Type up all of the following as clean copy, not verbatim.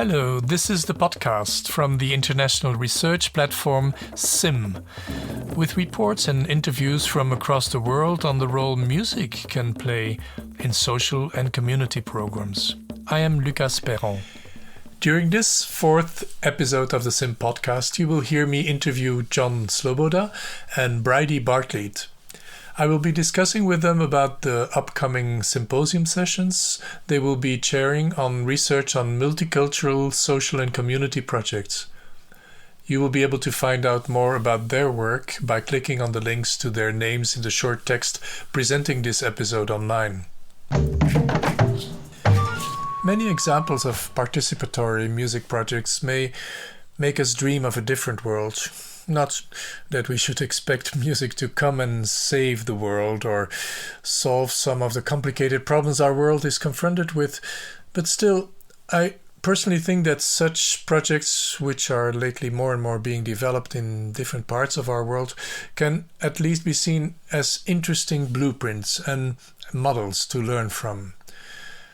Hello, this is the podcast from the international research platform SIMM, with reports and interviews from across the world on the role music can play in social and community programs. I am Lucas Perron. During this fourth episode of the SIMM-podcast, you will hear me interview John Sloboda and Bridie Bartlett. I will be discussing with them about the upcoming symposium sessions they will be chairing on research on multicultural, social and community projects. You will be able to find out more about their work by clicking on the links to their names in the short text presenting this episode online. Many examples of participatory music projects may make us dream of a different world. Not that we should expect music to come and save the world or solve some of the complicated problems our world is confronted with, but still, I personally think that such projects, which are lately more and more being developed in different parts of our world, can at least be seen as interesting blueprints and models to learn from.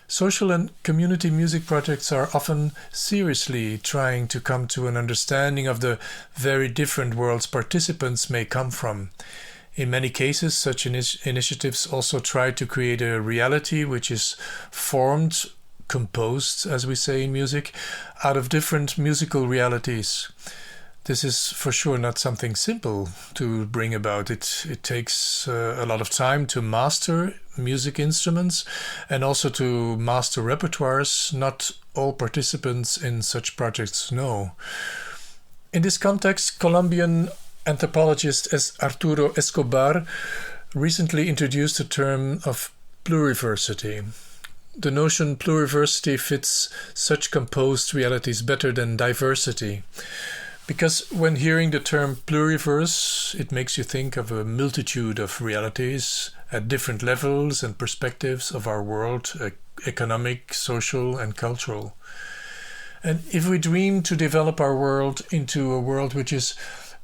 Social and community music projects are often seriously trying to come to an understanding of the very different worlds participants may come from. In many cases, such initiatives also try to create a reality which is formed, composed, as we say in music, out of different musical realities. This is for sure not something simple to bring about. It takes a lot of time to master music instruments and also to master repertoires not all participants in such projects know. In this context, Colombian anthropologist Arturo Escobar recently introduced the term of pluriversity. The notion pluriversity fits such composed realities better than diversity. Because when hearing the term pluriverse, it makes you think of a multitude of realities at different levels and perspectives of our world, economic, social and cultural. And if we dream to develop our world into a world which is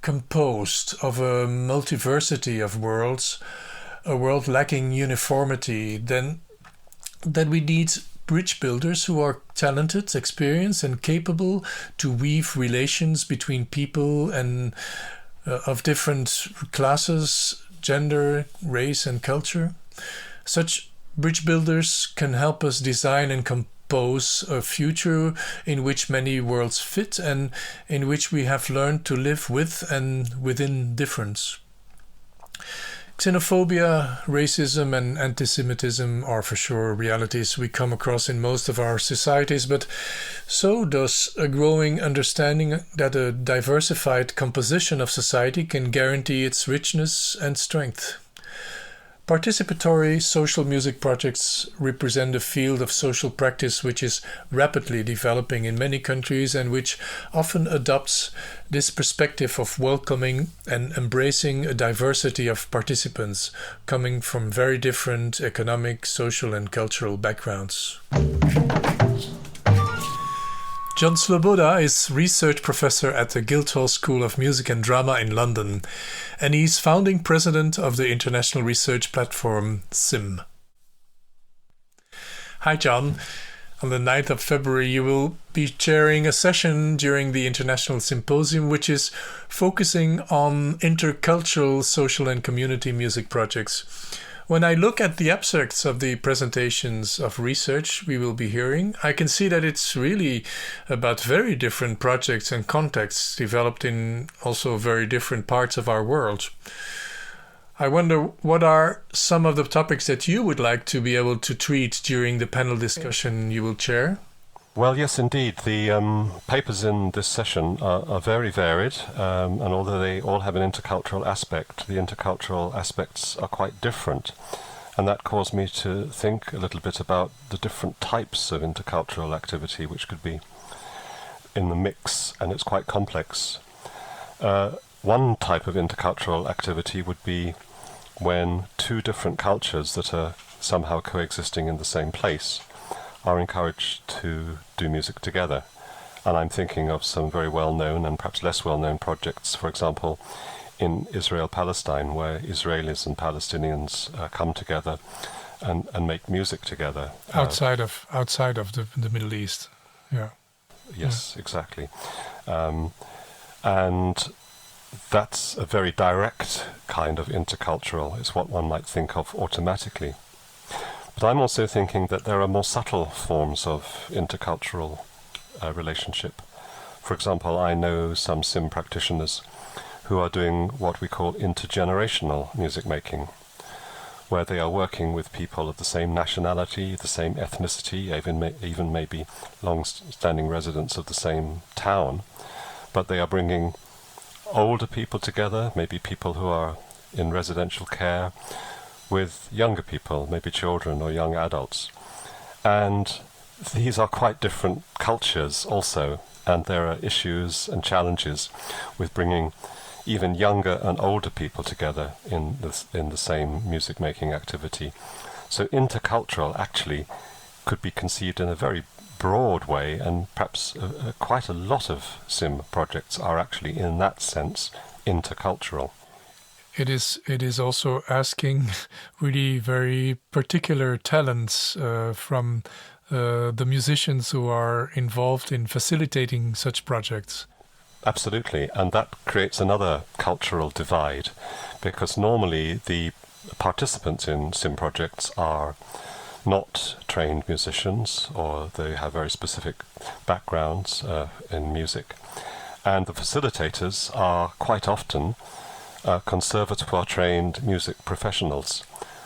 composed of a multiversity of worlds, a world lacking uniformity, then we need bridge builders who are talented, experienced and capable to weave relations between people and of different classes, gender, race and culture. Such bridge builders can help us design and compose a future in which many worlds fit and in which we have learned to live with and within difference. Xenophobia, racism and anti-Semitism are for sure realities we come across in most of our societies, but so does a growing understanding that a diversified composition of society can guarantee its richness and strength. Participatory social music projects represent a field of social practice which is rapidly developing in many countries and which often adopts this perspective of welcoming and embracing a diversity of participants coming from very different economic, social and cultural backgrounds. John Sloboda is research professor at the Guildhall School of Music and Drama in London, and he's founding president of the international research platform SIMM. Hi John, on the 9th of February you will be chairing a session during the International Symposium which is focusing on intercultural social and community music projects. When I look at the abstracts of the presentations of research we will be hearing, I can see that it's really about very different projects and contexts developed in also very different parts of our world. I wonder what are some of the topics that you would like to be able to treat during the panel discussion you will chair? Well, yes, indeed. The papers in this session are very varied, and although they all have an intercultural aspect, the intercultural aspects are quite different. And that caused me to think a little bit about the different types of intercultural activity which could be in the mix, and it's quite complex. One type of intercultural activity would be when two different cultures that are somehow coexisting in the same place are encouraged to do music together. And I'm thinking of some very well-known and perhaps less well-known projects, for example, in Israel-Palestine, where Israelis and Palestinians come together and make music together. Outside of the Middle East, yeah. Yes, exactly. And that's a very direct kind of intercultural. It's what one might think of automatically. But I'm also thinking that there are more subtle forms of intercultural relationship. For example, I know some SIMM practitioners who are doing what we call intergenerational music making, where they are working with people of the same nationality, the same ethnicity, even maybe long-standing residents of the same town, but they are bringing older people together, maybe people who are in residential care, with younger people, maybe children or young adults. And these are quite different cultures also, and there are issues and challenges with bringing even younger and older people together in the same music making activity. So intercultural actually could be conceived in a very broad way, and perhaps quite a lot of SIMM projects are actually in that sense intercultural. It is also asking really very particular talents from the musicians who are involved in facilitating such projects. Absolutely, and that creates another cultural divide, because normally the participants in SIMM projects are not trained musicians, or they have very specific backgrounds in music, and the facilitators are quite often conservatoire-trained music professionals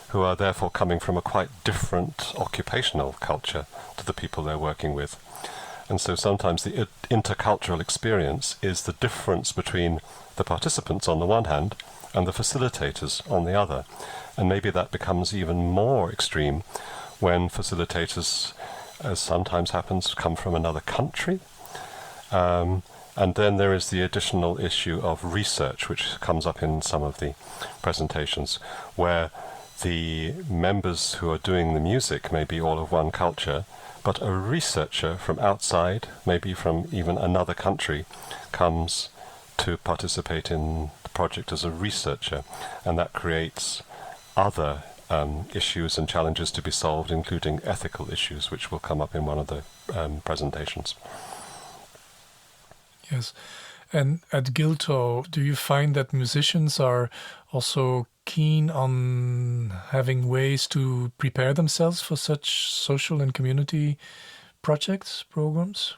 who are therefore coming from a quite different occupational culture to the people they're working with. And so sometimes the intercultural experience is the difference between the participants on the one hand and the facilitators on the other. And maybe that becomes even more extreme when facilitators, as sometimes happens, come from another country. And then there is the additional issue of research, which comes up in some of the presentations, where the members who are doing the music may be all of one culture, but a researcher from outside, maybe from even another country, comes to participate in the project as a researcher, and that creates other issues and challenges to be solved, including ethical issues, which will come up in one of the presentations. Yes. And at Guildhall, do you find that musicians are also keen on having ways to prepare themselves for such social and community projects, programs?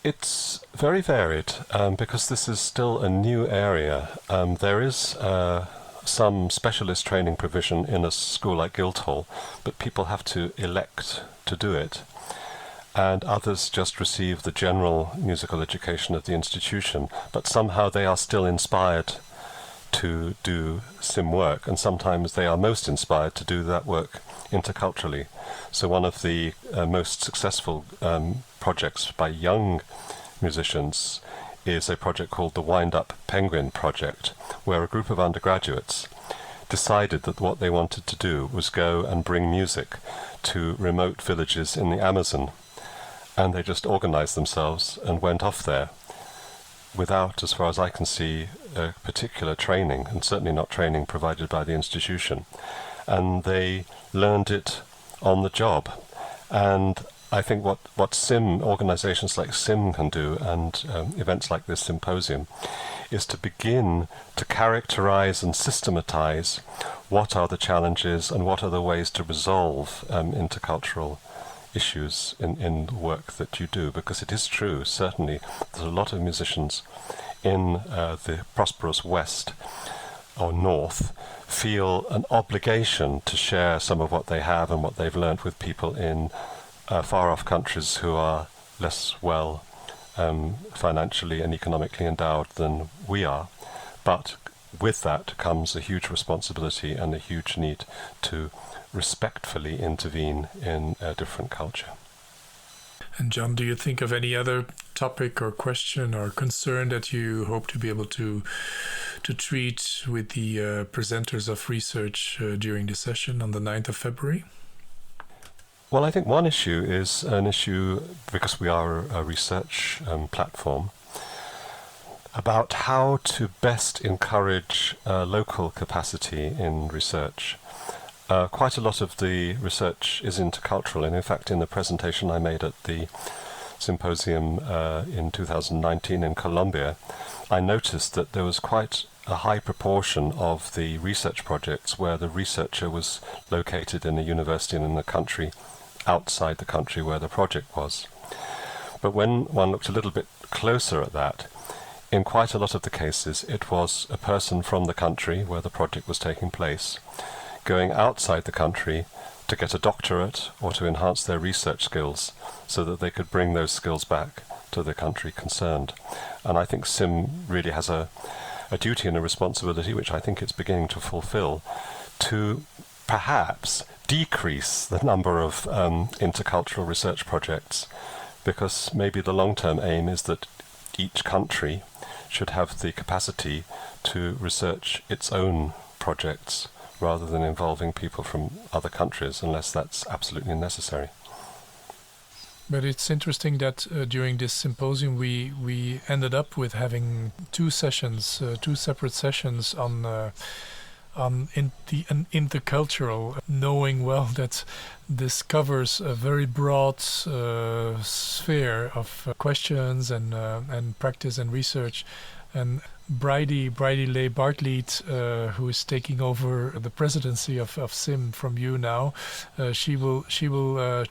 It's very varied, because this is still a new area. There is some specialist training provision in a school like Guildhall, but people have to elect to do it. And others just receive the general musical education of the institution, but somehow they are still inspired to do SIMM work, and sometimes they are most inspired to do that work interculturally. So one of the most successful projects by young musicians is a project called the Wind Up Penguin Project, where a group of undergraduates decided that what they wanted to do was go and bring music to remote villages in the Amazon. And they just organized themselves and went off there without, as far as I can see, a particular training, and certainly not training provided by the institution. And they learned it on the job. And I think what SIMM, organizations like SIMM can do, and events like this symposium, is to begin to characterize and systematize what are the challenges and what are the ways to resolve intercultural issues in the work that you do, because it is true, certainly, there's a lot of musicians in the prosperous West or North feel an obligation to share some of what they have and what they've learnt with people in far-off countries who are less well financially and economically endowed than we are. But with that comes a huge responsibility and a huge need to respectfully intervene in a different culture. And John, do you think of any other topic or question or concern that you hope to be able to treat with the presenters of research during the session on the 9th of February? Well, I think one issue is an issue, because we are a research platform, about how to best encourage local capacity in research. Quite a lot of the research is intercultural, and in fact in the presentation I made at the symposium in 2019 in Colombia, I noticed that there was quite a high proportion of the research projects where the researcher was located in a university and in a country outside the country where the project was. But when one looked a little bit closer at that, in quite a lot of the cases it was a person from the country where the project was taking place going outside the country to get a doctorate or to enhance their research skills so that they could bring those skills back to the country concerned. And I think SIMM really has a duty and a responsibility, which I think it's beginning to fulfill, to perhaps decrease the number of intercultural research projects, because maybe the long-term aim is that each country should have the capacity to research its own projects rather than involving people from other countries unless that's absolutely necessary. But it's interesting that during this symposium we ended up with having two separate sessions on intercultural, knowing well that this covers a very broad sphere of questions and practice and research. And Bridie Leigh Bartlett, who is taking over the presidency of SIMM from you now, she will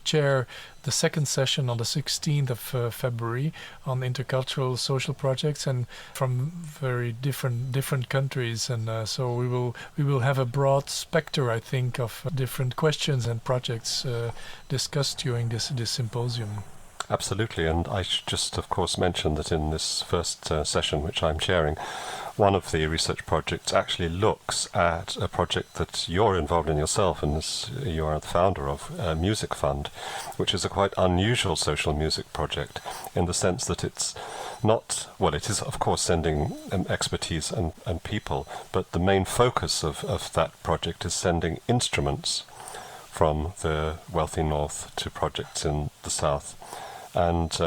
chair the second session on the 16th of February on intercultural social projects and from very different countries, and so we will have a broad spectrum, I think, of different questions and projects discussed during this symposium. Absolutely, and I should just, of course, mention that in this first session, which I'm chairing, one of the research projects actually looks at a project that you're involved in yourself, and you are the founder of, Music Fund, which is a quite unusual social music project in the sense that it's not, well, it is, of course, sending expertise and people, but the main focus of that project is sending instruments from the wealthy north to projects in the south. And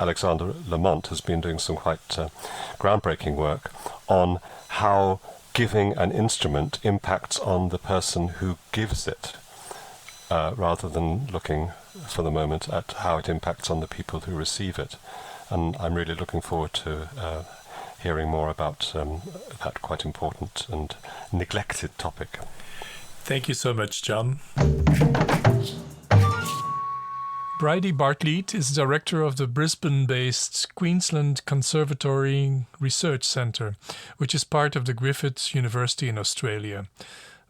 Alexander Lamont has been doing some quite groundbreaking work on how giving an instrument impacts on the person who gives it, rather than looking for the moment at how it impacts on the people who receive it. And I'm really looking forward to hearing more about that quite important and neglected topic. Thank you so much, John. Bridie Bartlett is director of the Brisbane-based Queensland Conservatory Research Centre, which is part of the Griffith University in Australia.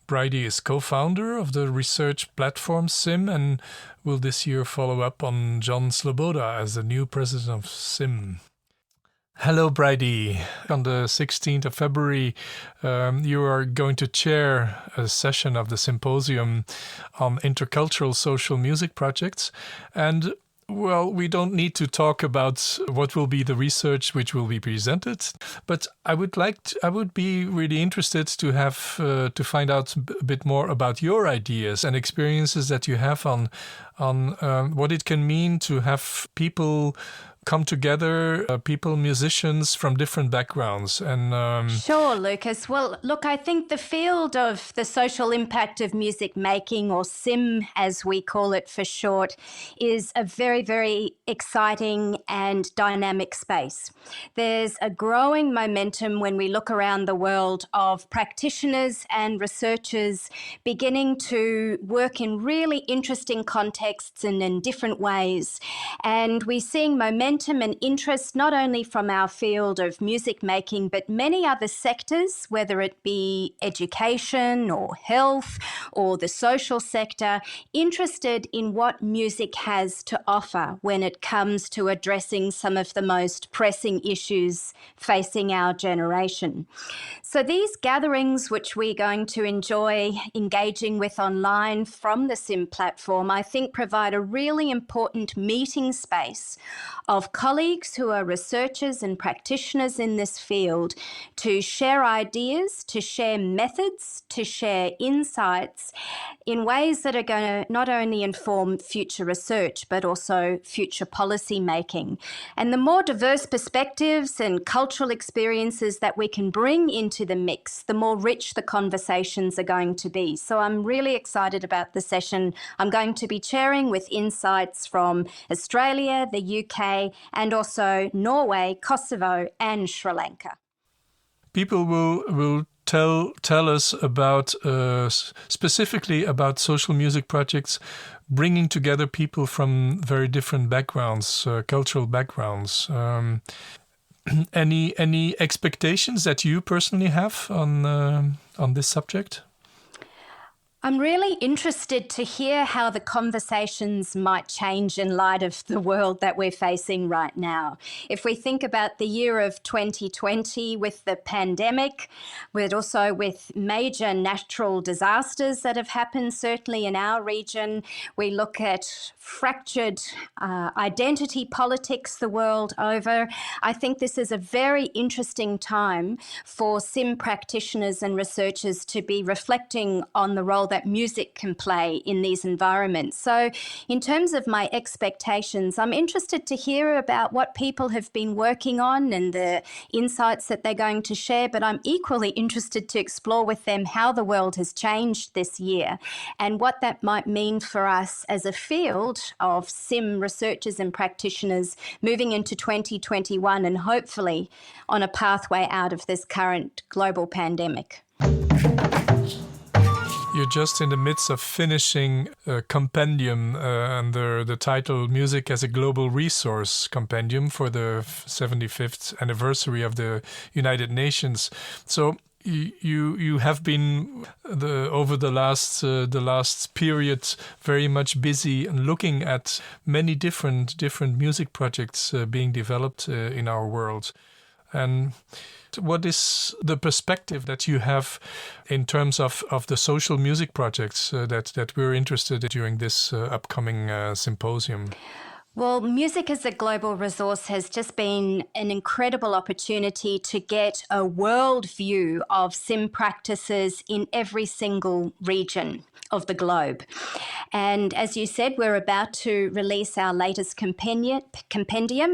Bridie is co-founder of the research platform SIMM and will this year follow up on John Sloboda as the new president of SIMM. Hello, Bridie. On the 16th of February, you are going to chair a session of the symposium on intercultural social music projects. And, well, we don't need to talk about what will be the research which will be presented, but I would be really interested to have to find out a bit more about your ideas and experiences that you have on what it can mean to have people come together, musicians from different backgrounds. And Sure, Lucas. Well, look, I think the field of the social impact of music making, or SIMM as we call it for short, is a very, very exciting and dynamic space. There's a growing momentum when we look around the world of practitioners and researchers beginning to work in really interesting contexts and in different ways. And we're seeing momentum and interest not only from our field of music making, but many other sectors, whether it be education or health or the social sector, interested in what music has to offer when it comes to addressing some of the most pressing issues facing our generation. So these gatherings, which we're going to enjoy engaging with online from the SIMM platform, I think provide a really important meeting space of of colleagues who are researchers and practitioners in this field to share ideas, to share methods, to share insights in ways that are going to not only inform future research, but also future policy making. And the more diverse perspectives and cultural experiences that we can bring into the mix, the more rich the conversations are going to be. So I'm really excited about the session I'm going to be chairing, with insights from Australia, the UK, and also Norway, Kosovo, and Sri Lanka. People will tell us about specifically about social music projects bringing together people from very different backgrounds, cultural backgrounds. Any expectations that you personally have on this subject? I'm really interested to hear how the conversations might change in light of the world that we're facing right now. If we think about the year of 2020 with the pandemic, but also with major natural disasters that have happened, certainly in our region, we look at fractured identity politics the world over. I think this is a very interesting time for SIMM practitioners and researchers to be reflecting on the role that music can play in these environments. So in terms of my expectations, I'm interested to hear about what people have been working on and the insights that they're going to share, but I'm equally interested to explore with them how the world has changed this year and what that might mean for us as a field of SIMM researchers and practitioners moving into 2021 and hopefully on a pathway out of this current global pandemic. You're just in the midst of finishing a compendium under the title Music as a Global Resource Compendium for the 75th anniversary of the United Nations. So you have been over the last period very much busy looking at many different music projects being developed in our world. And what is the perspective that you have in terms of the social music projects that we're interested in during this upcoming symposium? Well, Music as a Global Resource has just been an incredible opportunity to get a world view of SIMM practices in every single region of the globe. And as you said, we're about to release our latest compendium.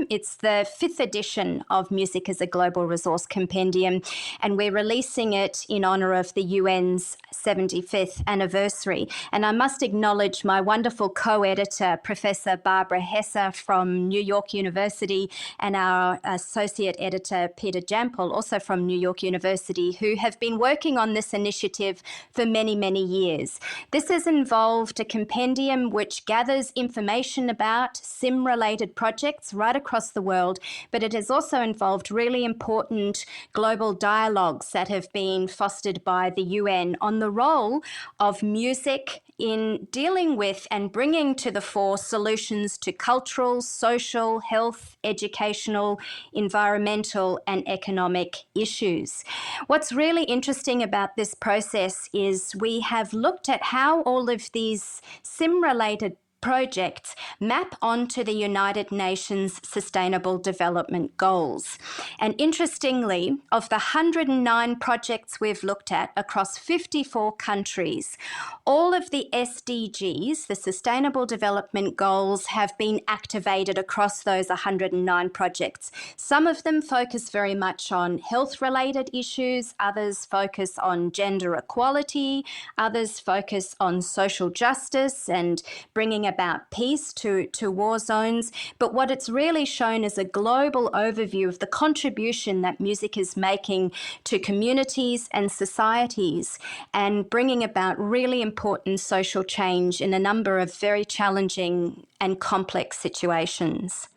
It's the 5th edition of Music as a Global Resource Compendium, and we're releasing it in honour of the UN's 75th anniversary. And I must acknowledge my wonderful co-editor, Professor Barbara Hesser from New York University, and our associate editor, Peter Jampel, also from New York University, who have been working on this initiative for many, many years. This has involved a compendium which gathers information about SIMM-related projects right across the world, but it has also involved really important global dialogues that have been fostered by the UN on the role of music in dealing with and bringing to the fore solutions to cultural, social, health, educational, environmental, and economic issues. What's really interesting about this process is we have looked at how all of these SIMM-related projects map onto the United Nations Sustainable Development Goals. And interestingly, of the 109 projects we've looked at across 54 countries, all of the SDGs, the Sustainable Development Goals, have been activated across those 109 projects. Some of them focus very much on health-related issues, others focus on gender equality, others focus on social justice and bringing about peace to war zones. But what it's really shown is a global overview of the contribution that music is making to communities and societies and bringing about really important social change in a number of very challenging and complex situations.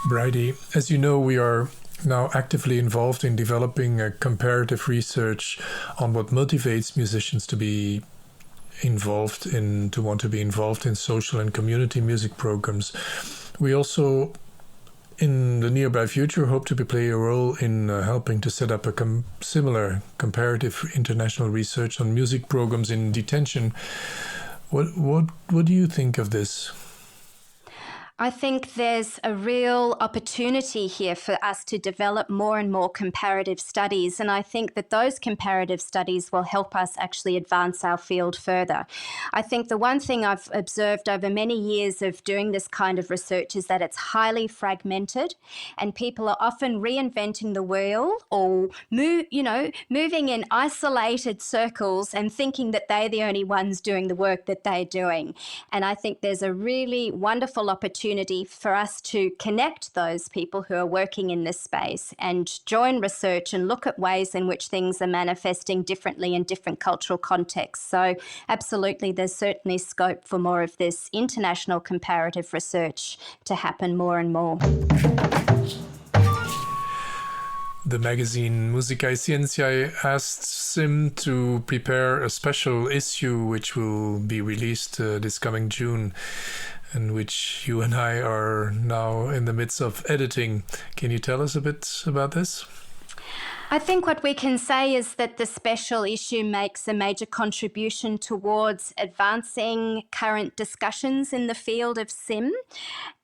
Bridie, as you know, we are now actively involved in developing a comparative research on what motivates musicians to want to be involved in social and community music programs. We also, in the nearby future, hope to play a role in helping to set up a similar comparative international research on music programs in detention. What do you think of this? I think there's a real opportunity here for us to develop more and more comparative studies. And I think that those comparative studies will help us actually advance our field further. I think the one thing I've observed over many years of doing this kind of research is that it's highly fragmented, and people are often reinventing the wheel or moving in isolated circles and thinking that they're the only ones doing the work that they're doing. And I think there's a really wonderful opportunity for us to connect those people who are working in this space and join research and look at ways in which things are manifesting differently in different cultural contexts. So absolutely, there's certainly scope for more of this international comparative research to happen more and more. The magazine Musica e Scienziae asked SIMM to prepare a special issue which will be released this coming June, and which you and I are now in the midst of editing. Can you tell us a bit about this? I think what we can say is that the special issue makes a major contribution towards advancing current discussions in the field of SIMM.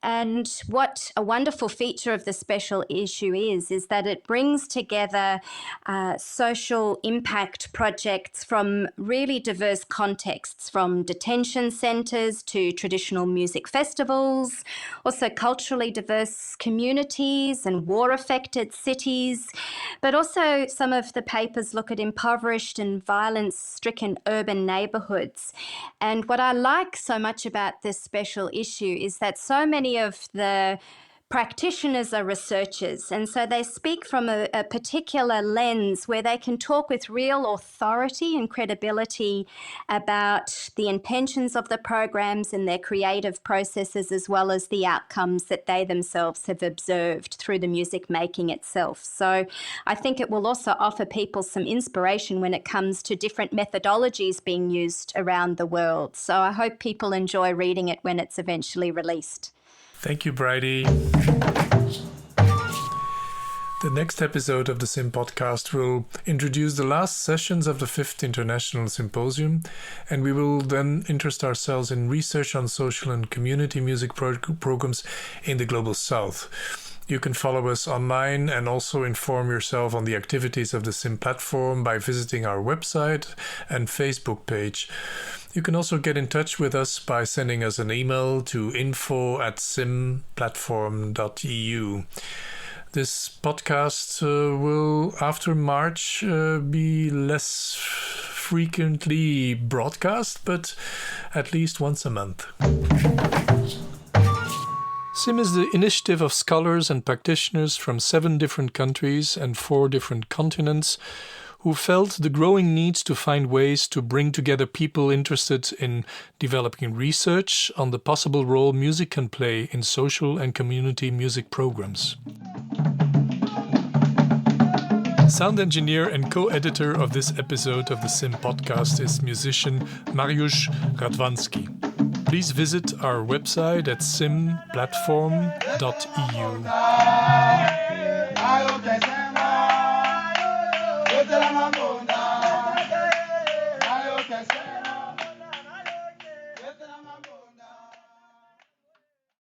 And what a wonderful feature of the special issue is that it brings together social impact projects from really diverse contexts, from detention centres to traditional music festivals, also culturally diverse communities and war-affected cities, but also some of the papers look at impoverished and violence-stricken urban neighbourhoods. And what I like so much about this special issue is that so many of the practitioners are researchers, and so they speak from a particular lens where they can talk with real authority and credibility about the intentions of the programs and their creative processes, as well as the outcomes that they themselves have observed through the music making itself. So I think it will also offer people some inspiration when it comes to different methodologies being used around the world. So I hope people enjoy reading it when it's eventually released. Thank you, Bridie. The next episode of the SIMM-podcast will introduce the last sessions of the 5th International Symposium, and we will then interest ourselves in research on social and community music programs in the Global South. You can follow us online and also inform yourself on the activities of the SIMM platform by visiting our website and Facebook page. You can also get in touch with us by sending us an email to info@simplatform.eu. This podcast will, after March, be less frequently broadcast, but at least once a month. SIMM is the initiative of scholars and practitioners from 7 different countries and 4 different continents who felt the growing need to find ways to bring together people interested in developing research on the possible role music can play in social and community music programs. Sound engineer and co-editor of this episode of the SIMM-podcast is musician Mariusz Radwanski. Please visit our website at SIMM-platform.eu.